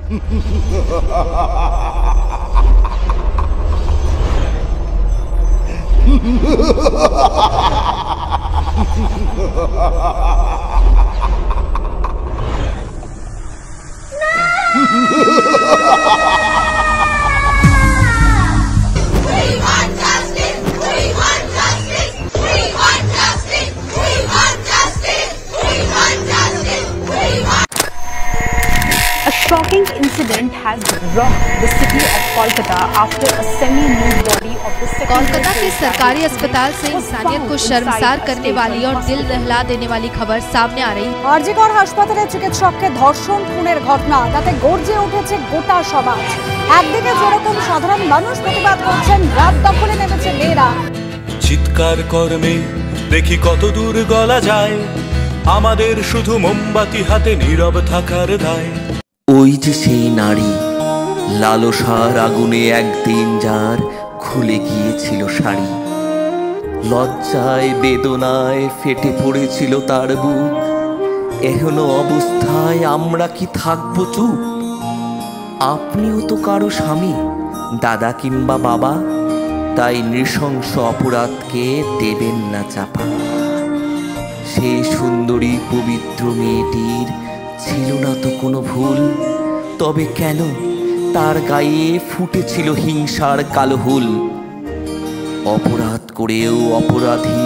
A shocking incident has rocked the city of Kolkata after a semi-nude body of the Kolkata के सरकारी अस्पताल से इंसानियत को शर्मसार करने वाली और दिल दहला देने वाली खबर सामने आ रही। आरजीकर হাসপাতালে চিকিৎসককে ধর্ষণ খুনের ঘটনা তাতে গর্জে উঠেছে গোটা সমাজ। একদিকে যেরকম সাধারণ মানুষ প্রতিবাদ করছেন, রাত দখলে নেমেছে মেয়েরা। চিৎকার কর্মে দেখি কত দূর গলা যায়, আমাদের শুধু মোমবাতি হাতে নীরব থাকার দায়। ওই যে সেই নারী, লালসার আগুনে একদিন যার খুলে গিয়েছিল শাড়ি, লজ্জায় বেদনায় ফেটে পড়েছিল তার বুক। এখনো অবস্থায় আমরা কি থাকবো চুপ? আপনিও তো কারো স্বামী, দাদা কিংবা বাবা, তাই নৃশংস অপরাধকে দেবেন না চাপা। সেই সুন্দরী পবিত্র মেয়েটির ছিল না তো কোনো ভুল, তবে কেন তার গায়ে ফুটেছিল হিংসার কালো হুল? অপরাধ করেও অপরাধী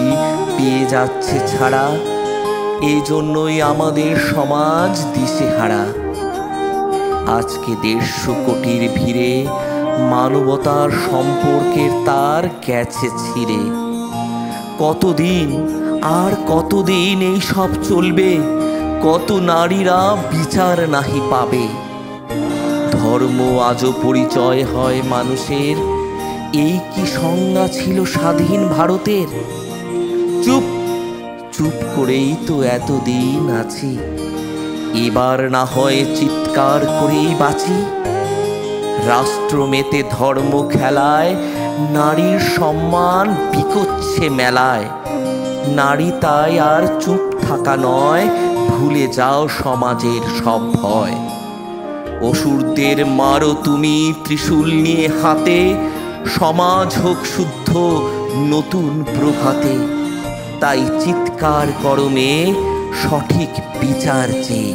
পেয়ে যাচ্ছে ছাড়া, এই জন্যই আমাদের সমাজ দিশেহারা। আজকে 150 কোটির ভিড়ে মানবতার সম্পর্কের তার গেছে ছিঁড়ে। কতদিন আর কতদিন এই সব চলবে? কত নারীরা বিচার নাহি পাবে? ধর্ম আজও পরিচয় হয় মানুষের, এই কি সংজ্ঞা ছিল স্বাধীন ভারতের? চুপ চুপ করেই তো এতদিন আছি, এবার না হয় চিৎকার করেই বাঁচি। রাষ্ট্র মেতে ধর্ম খেলায়, নারীর সম্মান বিকোচ্ছে মেলায়। নারী তাই আর চুপ থাকা নয়, ভুলে যাও সমাজের সব ভয়। অসুরদের মারো তুমি ত্রিশূল নিয়ে হাতে, সমাজ হোক শুদ্ধ নতুন প্রভাতে। তাই চিৎকার করো মেয়ে, সঠিক বিচার চেয়ে।